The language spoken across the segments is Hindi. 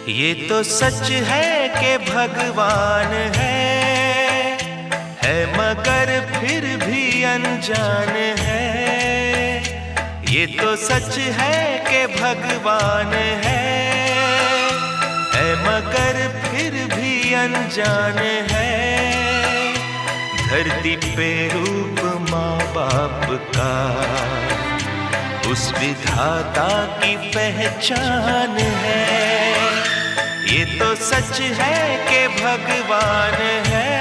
ये तो सच है कि भगवान है मगर फिर भी अनजान है। ये तो सच है कि भगवान है मगर फिर भी अनजान है। धरती पे रूप माँ बाप का उस विधाता की पहचान है। ये तो सच है कि भगवान है।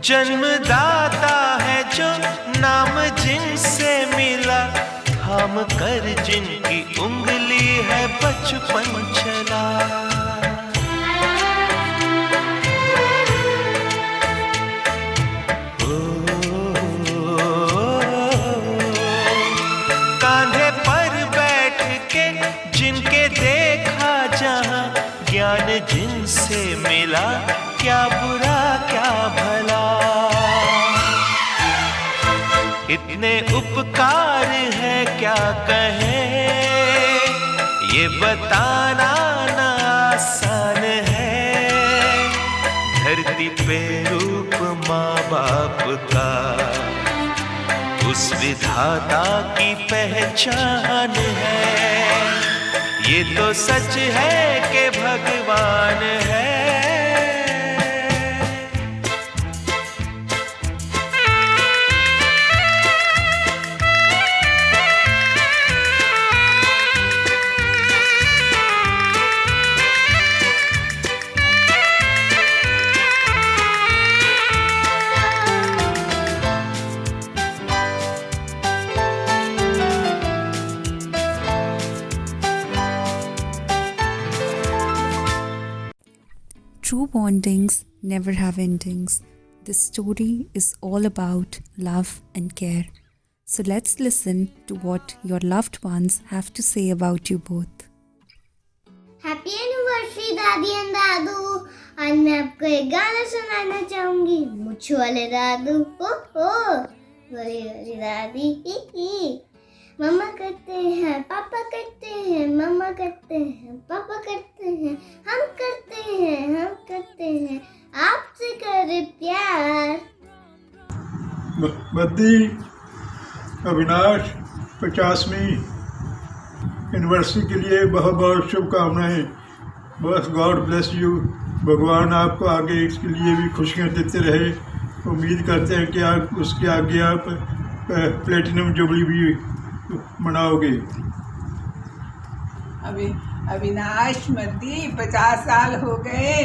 जन्मदाता है जो नाम जिनसे मिला, थाम कर जिनकी उंगली है बचपन चला। कांधे पर बैठ के जिनके देखा जहां, ज्ञान जिनसे मिला, क्या बुरा क्या भला। इतने उपकार है क्या कहें, ये बताना ना आसान है। धरती पे रूप माँ बाप का उस विधाता की पहचान है। ये तो सच है कि भगवान है। True bondings never have endings. This story is all about love and care. So let's listen to what your loved ones have to say about you both. Happy anniversary दादी एंड दादू। आज मैं आपको एक गाना सुनाना चाहूंगी। मुझ वाले दादू हो बड़ी बड़ी दादी ही। मम्मा करते हैं पापा करते हैं, मम्मा करते हैं पापा करते हैं, हम करते हैं आपसे करे प्यार। मद्दी अविनाश 50वीं एनिवर्सरी के लिए बहुत बहुत शुभकामनाएं। बस गॉड ब्लेस यू। भगवान आपको आगे इसके लिए भी खुशियाँ देते रहे। उम्मीद करते हैं कि आप उसके आगे आप प्लेटिनम जुबली भी मनाओगे। अविनाश मद्दी 50 साल हो गए,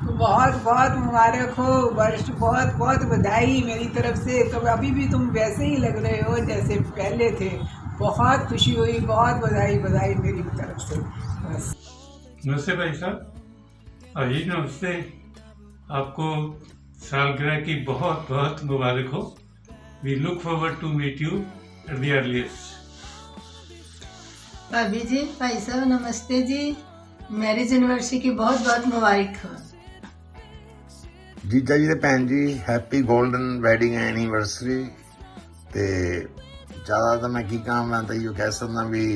बहुत बहुत मुबारक हो। वर्ष बहुत बहुत बधाई मेरी तरफ से। तो अभी भी तुम वैसे ही लग रहे हो जैसे पहले थे। बहुत खुशी हुई, बहुत बधाई मेरी तरफ से। बस नमस्ते भाई साहब। अभी नमस्ते। आपको सालगिरह की बहुत बहुत मुबारक हो। We look forward to meet you at the earliest. भाभी जी, भाई साहब नमस्ते जी। मैरिज एनिवर्सरी की बहुत बहुत मुबारक हो। जीजा जी ते भैन जी हैप्पी गोल्डन वैडिंग एनिवर्सरी। ते ज़्यादा तो मैं की कहा, मैं तो इहो कह सकदा भी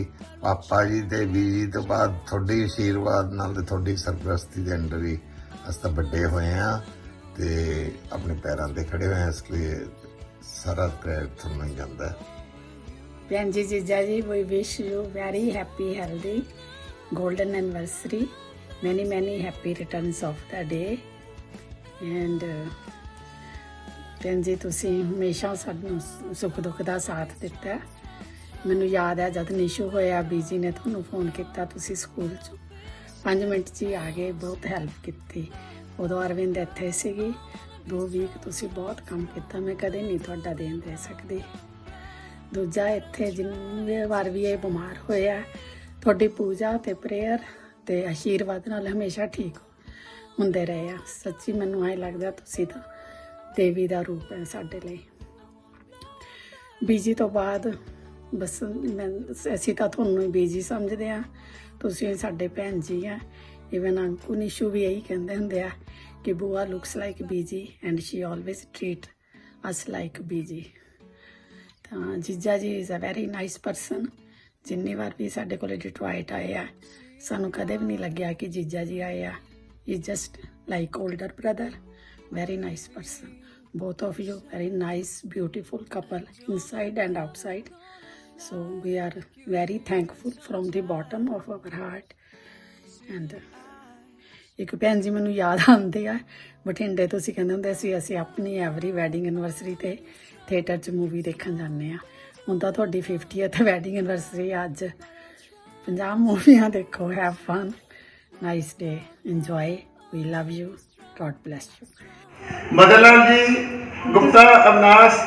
पापा जी ते बीजी जी तो बाद थोड़े आशीर्वाद नाल ते थोड़ी सरपरस्ती के अंडर ही अस तां वड्डे होए हैं ते अपने पैरों ते खड़े हुए हैं। इसलिए सारा क्रेडिट तुहानूं ही जांदा है। भैन जी, जीजा जी, we wish you very happy, healthy, golden anniversary, many happy returns of the day. And ਭੈਣ ਜੀ ਤੁਸੀਂ ਹਮੇਸ਼ਾ ਸਾਨੂੰ ਸੁੱਖ ਦੁੱਖ ਦਾ ਸਾਥ ਦਿੱਤਾ। ਮੈਨੂੰ ਯਾਦ ਹੈ ਜਦ ਨਿਸ਼ੂ ਹੋਇਆ ਬੀਜੀ ਨੇ ਤੁਹਾਨੂੰ ਫੋਨ ਕੀਤਾ, ਤੁਸੀਂ ਸਕੂਲ 'ਚੋਂ 5 ਮਿੰਟ 'ਚ ਹੀ ਆ ਗਏ, ਬਹੁਤ ਹੈਲਪ ਕੀਤੀ। ਉਦੋਂ ਅਰਵਿੰਦ ਇੱਥੇ ਸੀਗੀ, 2 ਵੀਕ ਤੁਸੀਂ ਬਹੁਤ ਕੰਮ ਕੀਤਾ, ਮੈਂ ਕਦੇ ਨਹੀਂ ਤੁਹਾਡਾ ਦੇਣ ਦੇ ਸਕਦੀ। ਦੂਜਾ ਇੱਥੇ ਜਿੰਨੇ ਵਾਰ ਵੀ ਇਹ ਬਿਮਾਰ ਹੋਇਆ, ਤੁਹਾਡੀ ਪੂਜਾ ਤੇ ਪ੍ਰੇਅਰ ਤੇ ਆਸ਼ੀਰਵਾਦ ਨਾਲ ਹਮੇਸ਼ਾ ਠੀਕ ਹੁੰਦੇ ਰਹੇ ਆ। ਸੱਚੀ ਮੈਨੂੰ ਐਂ ਲੱਗਦਾ ਤੁਸੀਂ ਤਾਂ ਦੇਵੀ ਦਾ ਰੂਪ ਹੈ ਸਾਡੇ ਲਈ। ਬੀਜੀ ਤੋਂ ਬਾਅਦ ਬਸ ਅਸੀਂ ਤਾਂ ਤੁਹਾਨੂੰ ਹੀ ਬੀਜੀ ਸਮਝਦੇ ਹਾਂ, ਤੁਸੀਂ ਸਾਡੇ ਭੈਣ ਜੀ ਆ। ਇਵਨ ਅੰਕੂ ਨਿਸ਼ੂ ਵੀ ਇਹੀ ਕਹਿੰਦੇ ਹੁੰਦੇ ਆ ਕਿ ਬੂਆ ਲੁਕਸ ਲਾਈਕ ਬੀਜੀ and she always treat us like ਬੀਜੀ। ਤਾਂ ਜੀਜਾ ਜੀ is a very nice person. ਜਿੰਨੀ ਵਾਰ ਵੀ ਸਾਡੇ ਕੋਲ ਡਿਟਰੋਇਟ ਆਏ ਆ, ਸਾਨੂੰ ਕਦੇ ਵੀ ਨਹੀਂ ਲੱਗਿਆ ਕਿ ਜੀਜਾ ਜੀ ਆਏ ਆ। He just like older brother, very nice person. Both of you very nice, beautiful couple inside and outside. So we are very thankful from the bottom of our heart. And ਇੱਕ ਭੈਣ ਜੀ ਮੈਨੂੰ ਯਾਦ ਆਉਂਦੇ ਆ, ਬਠਿੰਡੇ ਤੁਸੀਂ ਕਹਿੰਦੇ ਹੁੰਦੇ ਸੀ ਅਸੀਂ ਆਪਣੀ ਐਵਰੀ ਵੈਡਿੰਗ ਐਨਵਰਸਰੀ ਤੇ ਥੀਏਟਰ 'ਚ ਮੂਵੀ ਦੇਖਣ ਜਾਂਦੇ ਆ। ਹੁਣ ਤਾਂ ਤੁਹਾਡੀ 50th ਵੈਡਿੰਗ ਐਨਵਰਸਰੀ ਅੱਜ 50 ਮੂਵੀਆਂ ਦੇਖੋ। Have fun, nice day, enjoy, we love you, God bless you. Madanlal ji Gupta Avinash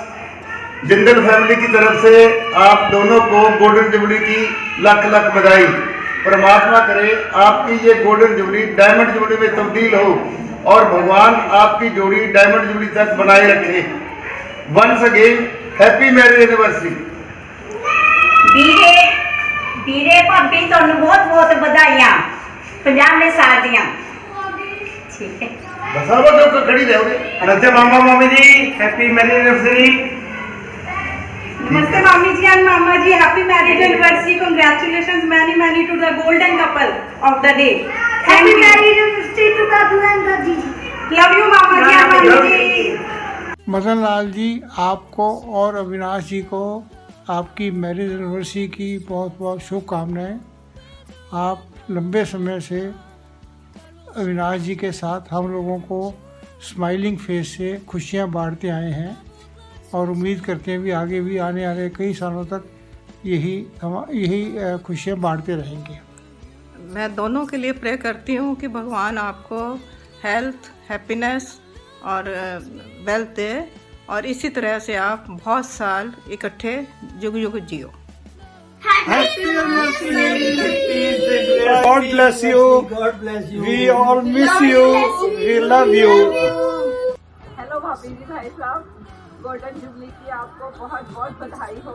Jindal family की तरफ से आप दोनों को गोल्डन जुबली की लाख लाख बधाई। परमात्मा करे आपकी ये गोल्डन जुबली डायमंड जुबली में तब्दील हो और भगवान आपकी जोड़ी डायमंड जुबली तक बनाए रखे। Once again happy marriage anniversary. ਵੀਰੇ ਭਾਬੀ ਤੁਹਾਨੂੰ ਬਹੁਤ ਬਹੁਤ ਵਧਾਈਆਂ 50ਵੇਂ ਸਾਲ ਦੀਆਂ। ਠੀਕ ਹੈ, बसा वो जो खड़ी रहोगे। नमस्ते मामा मामी जी, हैप्पी मैरिज एनिवर्सरी। नमस्ते मामी जी एंड मामा जी, happy marriage anniversary. Congratulations many many to the golden couple of the day. Happy marriage anniversary to दादू एंड दादी जी। लव यू मामा जी एंड मामी जी। मदन लाल जी, आपको और अविनाश जी को आपकी मैरिज एनिवर्सरी की बहुत बहुत शुभकामनाएं। आप लंबे समय से अविनाश जी के साथ हम लोगों को स्माइलिंग फेस से खुशियां बांटते आए हैं और उम्मीद करते हैं भी आगे भी आने वाले कई सालों तक यही खुशियां बांटते रहेंगे। मैं दोनों के लिए प्रे करती हूँ कि भगवान आपको हेल्थ, हैप्पीनेस और वेल्थ दे और इसी तरह से आप बहुत साल इकट्ठे जुग जुग जियो। God bless you. God bless you. We all miss you. We love you. Hello भाभी जी, भाई साहब, गोल्डन जुबली की आपको बहुत बहुत बधाई हो।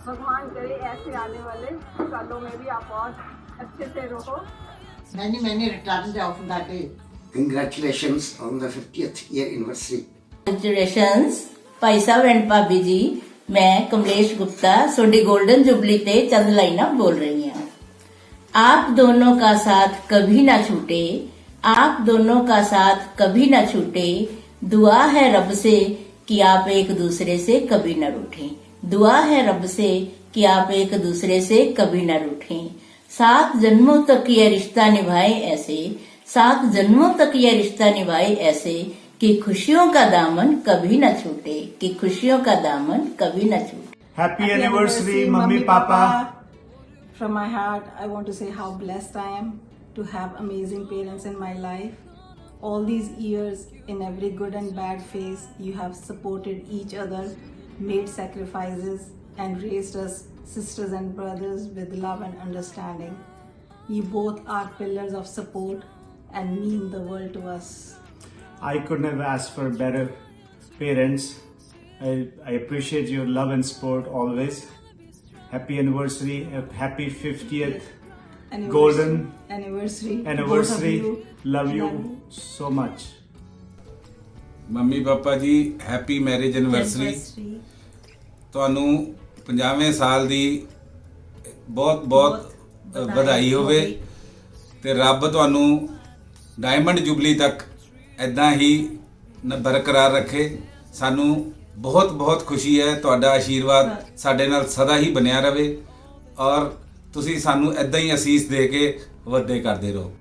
भगवान करे ऐसे आने वाले सालों में भी आप बहुत अच्छे से रहो। Many returns of the day. Congratulations on the 50th year anniversary. Congratulations भाई साहब एंड भाभी जी। मैं कमलेश गुप्ता सोडी गोल्डन जुबली ते चंद लाइना बोल रही हूँ। आप दोनों का साथ कभी ना छूटे, आप दोनों का साथ कभी ना छूटे। दुआ है रब से कि आप एक दूसरे से कभी न रूठें। दुआ है रब से कि आप एक दूसरे से कभी न रूठें। 7 जन्मों तक ये रिश्ता निभाए ऐसे, 7 जन्मों तक ये रिश्ता निभाए ऐसे कि खुशियों का दामन कभी न छूटे, कि खुशियों का दामन कभी न छूटे। Happy anniversary mummy papa. From my heart, I want to say how blessed I am to have amazing parents in my life. All these years, in every good and bad phase, you have supported each other, made sacrifices, and raised us sisters and brothers with love and understanding. You both are pillars of support and mean the world to us. I couldn't have asked for better parents. I appreciate your love and support always. Happy anniversary, happy 50th golden anniversary. Love you so much. Mummy papa ਜੀ, ਹੈਪੀ ਮੈਰਿਜ ਐਨਵਰਸਰੀ। ਤੁਹਾਨੂੰ 50ਵੇਂ ਸਾਲ ਦੀ ਬਹੁਤ ਬਹੁਤ ਵਧਾਈ ਹੋਵੇ ਤੇ ਰੱਬ ਤੁਹਾਨੂੰ ਡਾਇਮੰਡ ਜੁਬਲੀ ਤੱਕ ਇੱਦਾਂ ਹੀ ਬਰਕਰਾਰ ਰੱਖੇ। ਸਾਨੂੰ ਬਹੁਤ ਬਹੁਤ ਖੁਸ਼ੀ ਹੈ, ਤੁਹਾਡਾ ਆਸ਼ੀਰਵਾਦ ਸਾਡੇ ਨਾਲ ਸਦਾ ਹੀ ਬਣਿਆ ਰਵੇ ਔਰ ਤੁਸੀਂ ਸਾਨੂੰ ਇੱਦਾਂ ਹੀ ਅਸੀਸ ਦੇ ਕੇ ਵੱਡੇ ਕਰਦੇ ਰਹੋ।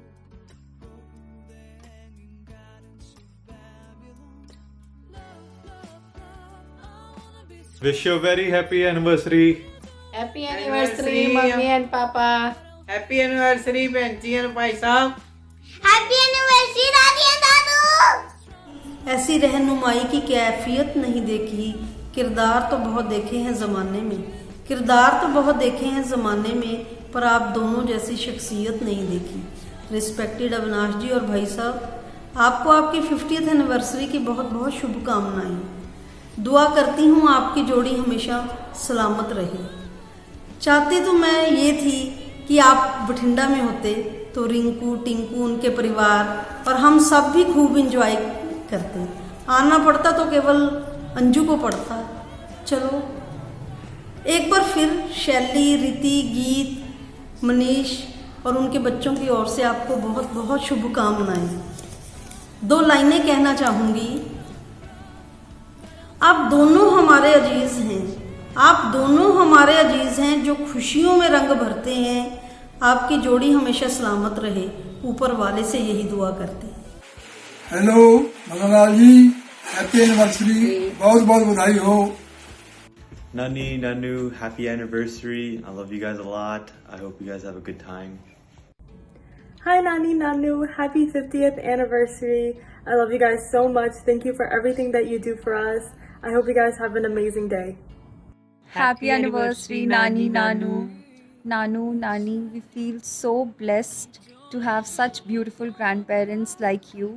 Wish you a very happy anniversary. Happy anniversary, mummy and papa. Happy anniversary भैन जी और भाई साहब। Happy anniversary दादी and दादू। ऐसी रहनुमाई की कैफियत नहीं देखी, किरदार तो बहुत देखे हैं ज़माने में, किरदार तो बहुत देखे हैं ज़माने में, पर आप दोनों जैसी शख्सियत नहीं देखी। रिस्पेक्टेड अविनाश जी और भाई साहब, आपको आपकी 50th एनिवर्सरी की बहुत बहुत शुभकामनाएं। दुआ करती हूँ आपकी जोड़ी हमेशा सलामत रहे। चाहती तो मैं ये थी कि आप बठिंडा में होते तो रिंकू, टिंकू, उनके परिवार और हम सब भी खूब इंजॉय करते। आना पड़ता तो केवल अंजू को पड़ता। चलो एक बार फिर शैली, रिति, गीत, मनीष और उनके बच्चों की ओर से आपको बहुत बहुत शुभकामनाएं। 2 लाइनें कहना चाहूंगी। आप दोनों हमारे अजीज हैं, आप दोनों हमारे अजीज हैं जो खुशियों में रंग भरते हैं। आपकी जोड़ी हमेशा सलामत रहे, ऊपर वाले से यही दुआ करते हैं। हेलो मदनलाल जी, हैप्पी एनिवर्सरी, बहुत बहुत बधाई हो। Nani, Nanu, happy anniversary. I love you guys a lot. I hope you guys have a good time. Hi Nani, Nanu, happy 50th anniversary. I love you guys so much. Thank you for everything that you do for us. I hope you guys have an amazing day. Happy anniversary, Nani, Nanu. Nanu, Nani, we feel so blessed to have such beautiful grandparents like you.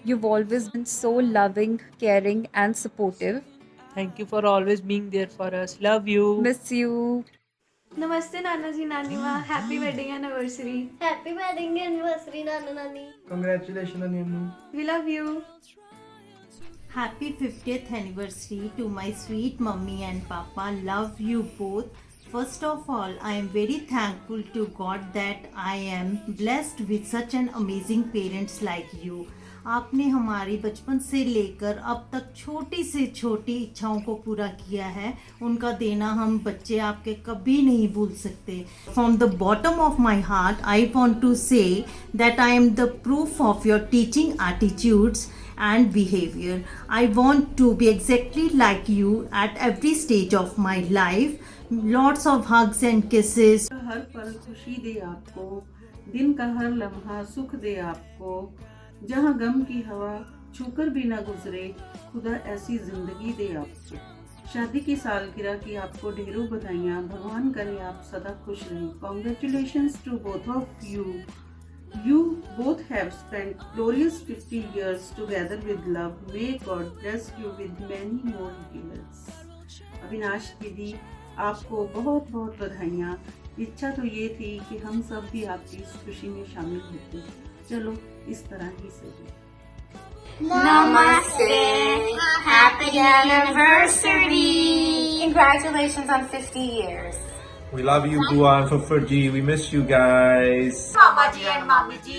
You've always been so loving, caring and supportive. Thank you for always being there for us. Love you. Miss you. नमस्ते नाना जी, नानी माँ, happy wedding anniversary. Happy wedding anniversary नाना नानी। Congratulations Nanu. We love you. Happy 50th anniversary to my sweet mummy and papa. Love you both. First of all, I am very thankful to God that I am blessed with such an amazing parents like you. आपने हमारी बचपन से लेकर अब तक छोटी से छोटी इच्छाओं को पूरा किया है। उनका देना हम बच्चे आपके कभी नहीं भूल सकते। From the bottom of my heart, I want to say that I am the proof of your teaching attitudes and behavior. I want to be exactly like you at every stage of my life. Lots of hugs and kisses. हर पल खुशी दे आपको, दिन का हर लम्हा सुख दे आपको, जहाँ गम की हवा छूकर भी ना गुजरे, खुदा ऐसी जिंदगी दे आपको। शादी की सालगिरह की आपको ढेरों बधाइयाँ, भगवान करे आप सदा खुश रहें। Congratulations to both of you. You both have spent glorious 50 years together with love. May God bless you with many more years. Avinash दीदी, आपको बहुत बहुत बधाइयाँ। इच्छा तो ये थी कि हम सब भी आपकी इस खुशी में शामिल होते। चलो इस तरह ही सही। Namaste. Happy anniversary. Congratulations on 50 years. We love you, Bua and Fufuji. We miss you guys. मामा जी एंड मामी जी,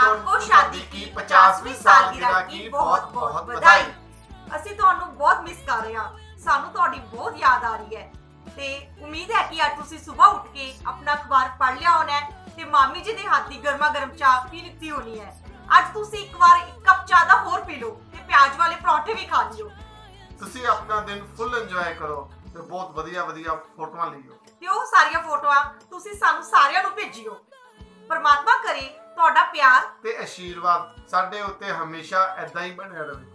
आपको शादी की 50वीं ਸਾਲਗਿਰਾ की बहुत बहुत बधाई। ਅਸੀਂ ਤੁਹਾਨੂੰ ਬਹੁਤ ਮਿਸ ਕਰ ਰਹੇ ਹਾਂ, ਸਾਨੂੰ ਤੁਹਾਡੀ ਬਹੁਤ ਯਾਦ ਆ ਰਹੀ ਹੈ ਤੇ ਉਮੀਦ ਹੈ ਕਿ ਅੱਜ ਤੁਸੀਂ ਸਵੇਰ ਉੱਠ ਕੇ ਆਪਣਾ ਅਖਬਾਰ ਪੜ੍ਹ ਲਿਆ ਹੋਣਾ ਹੈ ਤੇ ਮਾਮੀ ਜੀ ਦੇ ਹੱਥ ਦੀ ਗਰਮਾ ਗਰਮ ਚਾਹ ਪੀ ਲਿੱਤੀ ਹੋਣੀ ਹੈ। ਅੱਜ ਤੁਸੀਂ ਇੱਕ ਵਾਰ ਇੱਕ ਕੱਪ ਚਾਹ ਦਾ ਹੋਰ ਪੀ ਲਓ ਤੇ ਪਿਆਜ਼ ਵਾਲੇ ਪਰੌਂਠੇ ਵੀ ਖਾ ਲਿਓ। ਤੁਸੀਂ ਆਪਣਾ ਦਿਨ ਫੁੱਲ ਇੰਜੋਏ ਕਰੋ ਤੇ ਬਹੁਤ ਵਧੀਆ ਵਧੀਆ ਫੋਟੋਆਂ ਲਈਓ ਤੇ ਉਹ ਸਾਰੀਆਂ ਫੋਟੋਆਂ ਤੁਸੀਂ ਸਾਨੂੰ ਸਾਰਿਆਂ ਨੂੰ ਭੇਜਿਓ। ਪਰਮਾਤਮਾ ਕਰੇ ਤੁਹਾਡਾ ਪਿਆਰ ਤੇ ਆਸ਼ੀਰਵਾਦ ਸਾਡੇ ਉੱਤੇ ਹਮੇਸ਼ਾ ਏਦਾਂ ਹੀ ਬਣਿਆ ਰਹੇ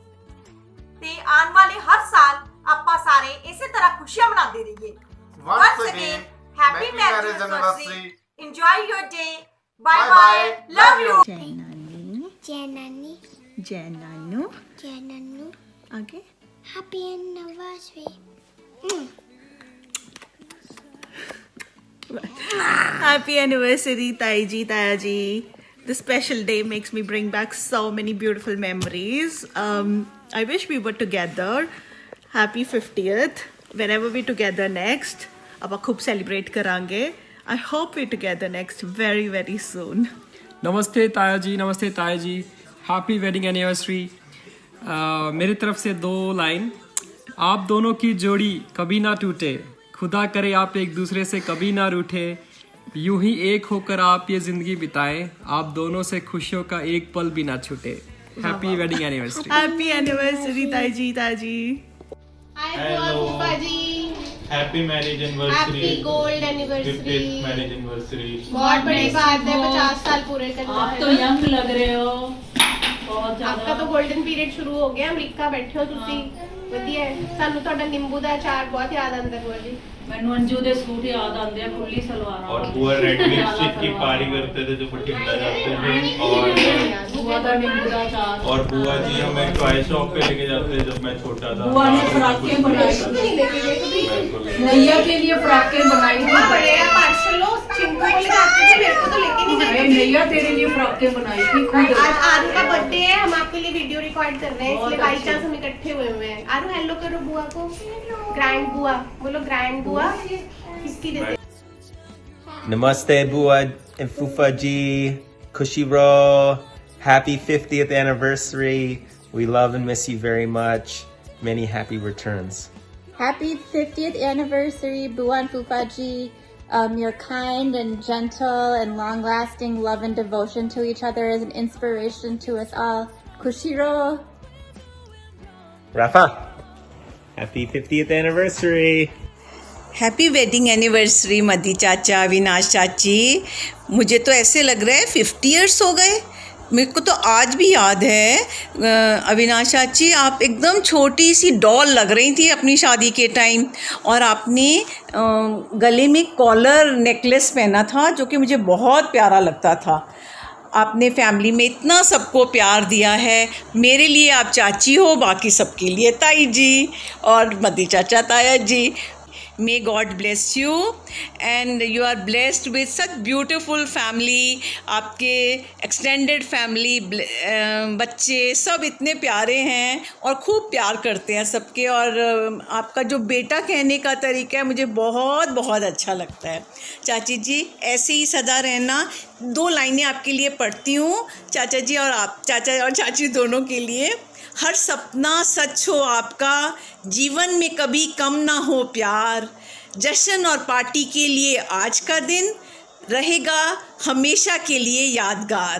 ਤੇ ਆਉਣ ਵਾਲੇ ਹਰ ਸਾਲ ਆਪਾਂ ਸਾਰੇ ਇਸੇ ਤਰ੍ਹਾਂ ਖੁਸ਼ੀਆਂ ਮਨਾਉਂਦੇ ਰਹੀਏ। Once again, happy marriage anniversary. Enjoy your day. Bye bye. Love you. जय नानी, जय नानू, जय नन्नू। आगे happy anniversary. Happy anniversary, Taiji, Tayaji. This special day makes me bring back so many beautiful memories. I wish we were together. Happy 50th. Whenever we're together next, ਆਪਾਂ खूब celebrate करेंगे. I hope we're together next very very soon. नमस्ते ताया जी, नमस्ते ताया जी, हैप्पी वेडिंग एनिवर्सरी। मेरी तरफ से 2 लाइन। आप दोनों की जोड़ी कभी ना टूटे, खुदा करे आप एक दूसरे से कभी ना रूठे, यूं ही एक होकर आप ये जिंदगी बिताएं, आप दोनों से खुशियों का एक पल भी ना छूटे। Happy wedding anniversary. Happy anniversary ताजी ताजी। Hello happy marriage anniversary, happy gold anniversary, 50th marriage anniversary. बहुत बड़ी बात है, 50 साल पूरे करना है। आप तो यंग लग रहे हो। आपका तो गोल्डन पीरियड शुरू हो गया। अमरीका बैठे हो ਤੁਸੀਂ ਵਧੀਆ ਹੈ। ਸਾਨੂੰ ਤੁਹਾਡਾ ਨਿੰਬੂ ਦਾ ਅਚਾਰ ਬਹੁਤ ਯਾਦ ਆਉਂਦਾ ਭੂਆ ਜੀ। ਮੈਨੂੰ ਅੰਜੂ ਦੇ ਸੂਟ ਯਾਦ ਆਉਂਦੇ ਆ, ਖੁੱਲੀ ਸਲਵਾਰਾਂ। और बुआ रेड लिपस्टिक की पारी करते थे जो बठिंडा जाते थे। और बुआ का नींबू का अचार। और बुआ जी हमें टॉय शॉप पे लेके जाते थे जब मैं छोटा था। बुआ ने फ्रॉकें बनाई थी, नैया के लिए फ्रॉकें बनाई थी। बड़े पार्सल लो चिंकू को ले जाते थे, मेरे को तो लेके नहीं जाते। नैया तेरे लिए फ्रॉकें बनाई थी खुद। आज आरू का बर्थडे है, हम आपके लिए वीडियो रिकॉर्ड कर रहे हैं, इसलिए बाई चांस हम इकट्ठे हुए हुए हैं। आरू हेलो करो बुआ को, ग्रैंड बुआ बोलो, ग्रैंड बुआ किसकी देते। Namaste Bua and Fufa ji, Kushiro, happy 50th anniversary. We love and miss you very much. Many happy returns. Happy 50th anniversary, Bua and Fufa ji. Your kind and gentle and long-lasting love and devotion to each other is an inspiration to us all. Kushiro. Rafa, happy 50th anniversary. Happy wedding anniversary मदी चाचा, अविनाश चाची। मुझे तो ऐसे लग रहा है 50 ईयर्स हो गए। मेरे को तो आज भी याद है अविनाश चाची, आप एकदम छोटी सी डॉल लग रही थी अपनी शादी के टाइम, और आपने गले में कॉलर नेकलेस पहना था जो कि मुझे बहुत प्यारा लगता था। आपने फैमिली में इतना सबको प्यार दिया है। मेरे लिए आप चाची हो, बाकी सबके लिए ताई जी और मदी चाचा ताया जी। May God bless you and you are blessed with such beautiful family. आपके extended family, बच्चे सब इतने प्यारे हैं और खूब प्यार करते हैं सबके। और आपका जो बेटा कहने का तरीका है मुझे बहुत बहुत अच्छा लगता है। चाची जी ऐसे ही सदा रहना। 2 लाइनें आपके लिए पढ़ती हूँ, चाचा जी और आप, चाचा और चाची दोनों के लिए। हर सपना सच हो आपका, जीवन में कभी कम ना हो प्यार, जश्न और पार्टी के लिए आज का दिन रहेगा हमेशा के लिए यादगार।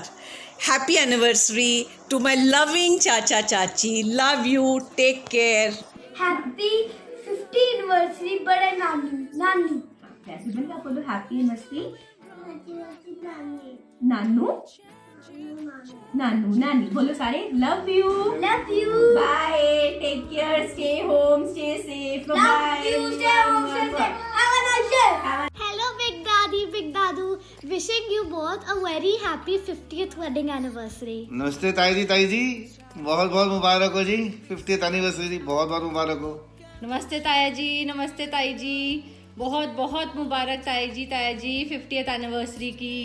Happy anniversary to my loving चाचा चाची, love you, take care. Happy 50 anniversary बड़े नानू नानी। बोलो हैप्पी एनिवर्सरी नानू नानू नानी। बोलो सारे love you bye, take care, stay home, stay safe, bye. Hello Big Daddy, Big Dadu, wishing you both a very happy 50th wedding anniversary. नमस्ते ताई जी, बहुत बहुत मुबारक हो जी 50th एनिवर्सरी, बहुत बहुत मुबारक हो। नमस्ते ताया जी, नमस्ते ताई जी, बहुत बहुत मुबारक ताया जी 50th एनिवर्सरी की।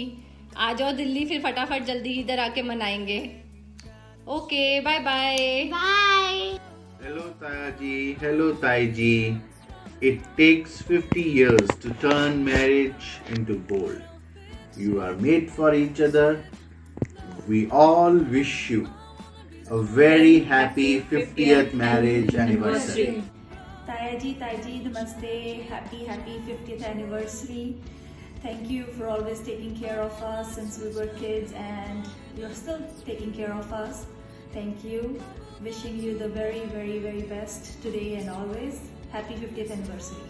आ जाओ दिल्ली, फिर फटाफट जल्दी इधर आके मनाएंगे। Okay bye bye bye. Hello ताई जी। It takes 50 years to turn marriage into gold. You are made for each other. We all wish you a very happy 50th marriage anniversary. ताया जी नमस्ते, happy 50th anniversary. Thank you for always taking care of us since we were kids, and you're still taking care of us. Thank you. Wishing you the very, very, very best today and always. Happy 50th anniversary.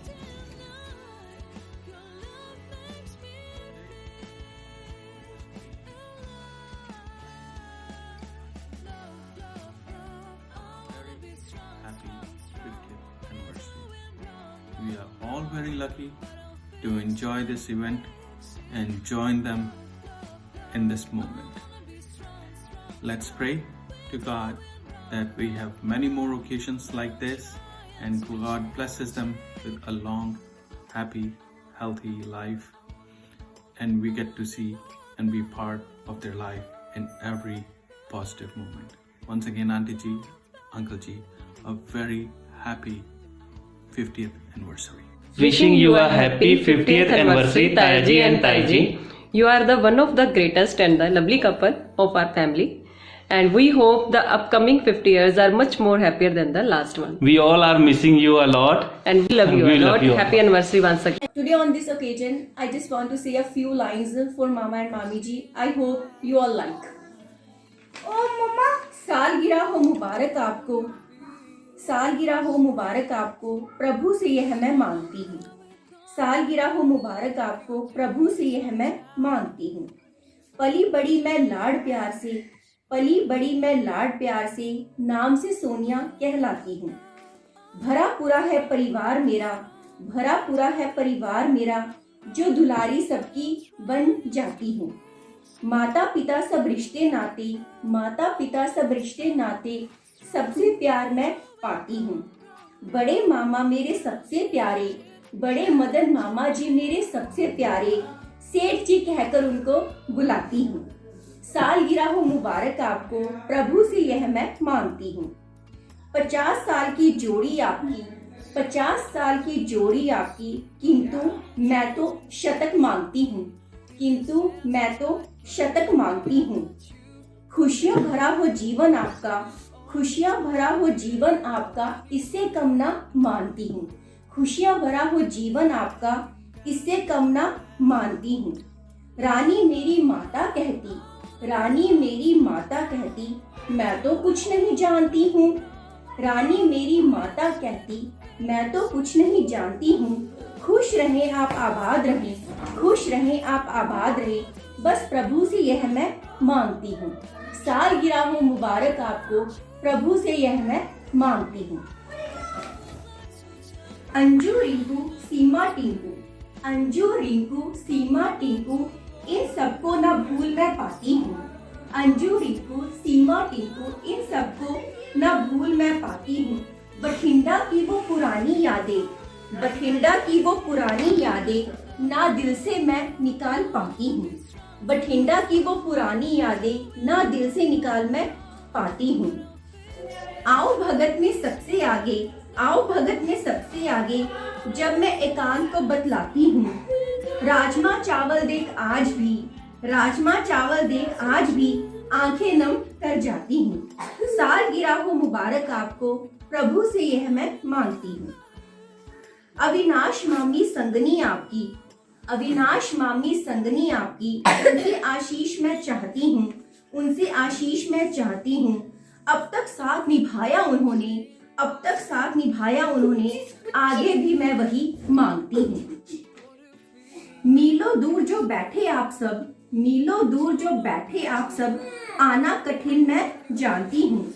Happy 50th anniversary. We are all very lucky to enjoy this event and join them in this moment. Let's pray to God that we have many more occasions like this, and God blesses them with a long, happy, healthy life, and we get to see and be part of their life in every positive moment. Once again, Auntie Ji, Uncle Ji, a very happy 50th anniversary. Wishing you a happy 50th anniversary, Tayaji and Taiji. You are the one of the greatest and the lovely couple of our family. And we hope the upcoming 50 years are much more happier than the last one. We all are missing you a lot. And we love you a lot. Happy anniversary once again. Today on this occasion, I just want to say a few lines for Mama and Mami ji. I hope you all like. Oh Mama, सालगिरह हो मुबारक आपको, सालगिरह हो मुबारक आपको, प्रभु से यह मैं मांगती हूँ। सालगिरह हो मुबारक आपको, प्रभु से यह मैं मांगती हूँ। पली बड़ी मैं लाड़ प्यार से, पली बड़ी मैं लाड प्यार से, नाम से सोनिया कहलाती हूँ। भरा पूरा है परिवार मेरा, भरा पूरा है परिवार मेरा, जो दुलारी सबकी बन जाती हूँ। माता पिता सब रिश्ते नाते, माता पिता सब रिश्ते नाते, सबसे प्यार मैं पाती हूँ। बड़े मामा मेरे सबसे प्यारे, बड़े मदन मामा जी मेरे सबसे प्यारे, सेठ जी कहकर उनको बुलाती हूँ। सालगिरह हो मुबारक आपको, प्रभु से यह मैं मांगती हूँ। 50 साल की जोड़ी आपकी, 50 साल की जोड़ी आपकी, किंतु मैं तो शतक मांगती हूँ, किंतु मैं तो शतक मांगती हूँ। खुशियाँ भरा हो जीवन आपका, खुशियाँ भरा हो जीवन आपका, इससे कम ना मानती हूँ। खुशियाँ भरा हो जीवन आपका, इससे कम ना मानती हूँ। रानी मेरी माता कहती, रानी मेरी माता कहती, मैं तो कुछ नहीं जानती हूँ। रानी मेरी माता कहती, मैं तो कुछ नहीं जानती हूँ। खुश रहें आप आबाद रहें, खुश रहें आप आबाद रहें, बस प्रभु से यह मैं मांगती हूँ। सालगिरह हो मुबारक आपको, प्रभु से यह मैं मांगती हूँ। अंजू रिंकू सीमा टिंकू, अंजू रिंकू सीमा टिंकू, इन सबको ना भूल मैं पाती हूँ। अंजू रिंकू सीमा टिंकू, इन सबको ना भूल मैं पाती हूँ। बठिंडा की वो पुरानी यादें, बठिंडा की वो पुरानी यादें, ना दिल से मैं निकाल पाती हूँ। बठिंडा की वो पुरानी यादें, ना दिल से निकाल मैं पाती हूँ। आओ भगत में सबसे आगे, आओ भगत में सबसे आगे, जब मैं एकांत को बतलाती हूँ। राजमा चावल देख आज भी, राजमा चावल देख आज भी, आंखें नम कर जाती हूँ। सालगिरह हो मुबारक आपको, प्रभु से यह मैं मांगती हूँ। अविनाश मामी संगनी आपकी, अविनाश मामी संगनी आपकी, उनसे आशीष मैं चाहती हूँ, उनसे आशीष मैं चाहती हूँ। अब तक साथ निभाया उन्होंने, अब तक साथ निभाया उन्होंने, आगे भी मैं वही मांगती हूँ। मीलों दूर जो बैठे आप सब, मीलों दूर जो बैठे आप सब, आना कठिन मैं जानती हूँ,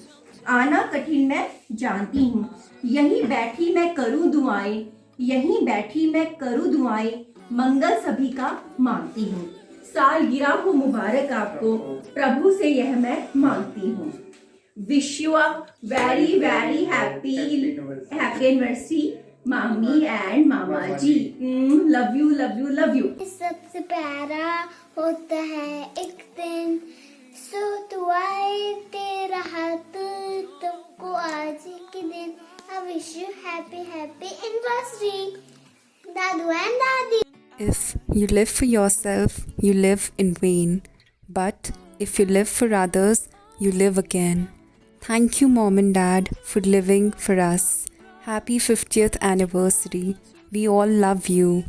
आना कठिन मैं जानती हूँ। यहीं बैठी मैं करूँ दुआएं, यहीं बैठी मैं करूँ दुआएं, मंगल सभी का मांगती हूँ। सालगिरह हो मुबारक आपको, प्रभु से यह मैं मांगती हूँ। Wish you a very very happy anniversary मामी एंड मामा जी। Love you love you love you. सबसे प्यारा होता है एक दिन, सो तू आए तेरा हाथ तुमको आज के दिन। I wish you happy anniversary, Dadu and Dadi. If you live for yourself, you live in vain. But if you live for others, you live again. Thank you, Mom and Dad, for living for us. Happy 50th anniversary. We all love you.